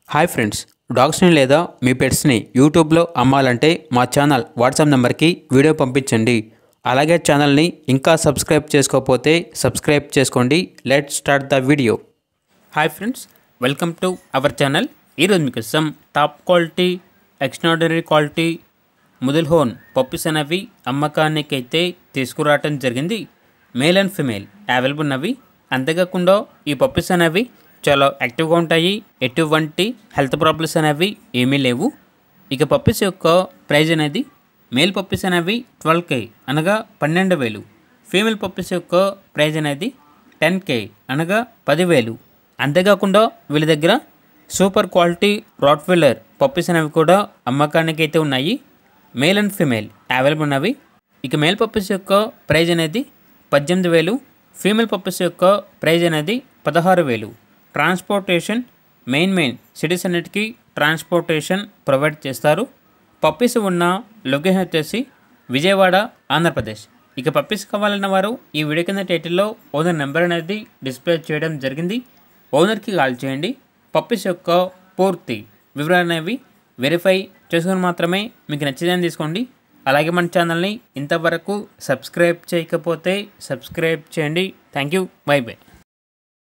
Hi friends, డాగ్స్ని లేదా మీ పెట్స్ని యూట్యూబ్లో అమ్మాలంటే మా ఛానల్ వాట్సాప్ నెంబర్కి వీడియో పంపించండి. అలాగే ఛానల్ని ఇంకా సబ్స్క్రైబ్ చేసుకోకపోతే సబ్స్క్రైబ్ చేసుకోండి. Let's start the video. Hi friends, welcome to our channel. ఈరోజు మీకోసం top quality, extraordinary quality Mudhol hound puppies అనేవి అమ్మకానికైతే తీసుకురావటం జరిగింది. మేల్ అండ్ ఫిమేల్ అవైలబుల్ ఉన్నవి. అంతేకాకుండా ఈ పప్పీస్ అనేవి చాలా యాక్టివ్గా ఉంటాయి. ఎటువంటి హెల్త్ ప్రాబ్లమ్స్ అనేవి ఏమీ లేవు. ఇక పప్పీస్ యొక్క ప్రైజ్ అనేది మేల్ పప్పీస్ అనేవి 12K అనగా 12,000. ఫీమేల్ పప్పీస్ యొక్క ప్రైజ్ అనేది 10K అనగా 10,000. అంతేకాకుండా వీళ్ళ దగ్గర సూపర్ క్వాలిటీ రాట్వీలర్ పప్పీస్ అనేవి కూడా అమ్మకానికి అయితే ఉన్నాయి. మేల్ అండ్ ఫీమేల్ అవైలబుల్ ఉన్నవి. ఇక మేల్ పప్పీస్ యొక్క ప్రైజ్ అనేది 18,000. ఫీమేల్ పప్పీస్ యొక్క ప్రైజ్ అనేది 16,000. ట్రాన్స్పోర్టేషన్ మెయిన్ సిటీస్ అన్నిటికీ ట్రాన్స్పోర్టేషన్ ప్రొవైడ్ చేస్తారు. పప్పీస్ ఉన్న లొకేషన్ వచ్చేసి విజయవాడ, ఆంధ్రప్రదేశ్. ఇక పప్పీస్ కావాలన్న వారు ఈ వీడియో కింద టైటిల్లో ఓనర్ నెంబర్ అనేది డిస్ప్లే చేయడం జరిగింది. ఓనర్కి కాల్ చేయండి. పప్పీస్ యొక్క పూర్తి వివరాలు అనేవి వెరిఫై చేసుకుని మాత్రమే మీకు నచ్చేదని తీసుకోండి. అలాగే మన ఛానల్ని ఇంతవరకు సబ్స్క్రైబ్ చేయకపోతే సబ్స్క్రైబ్ చేయండి. Thank you. By by.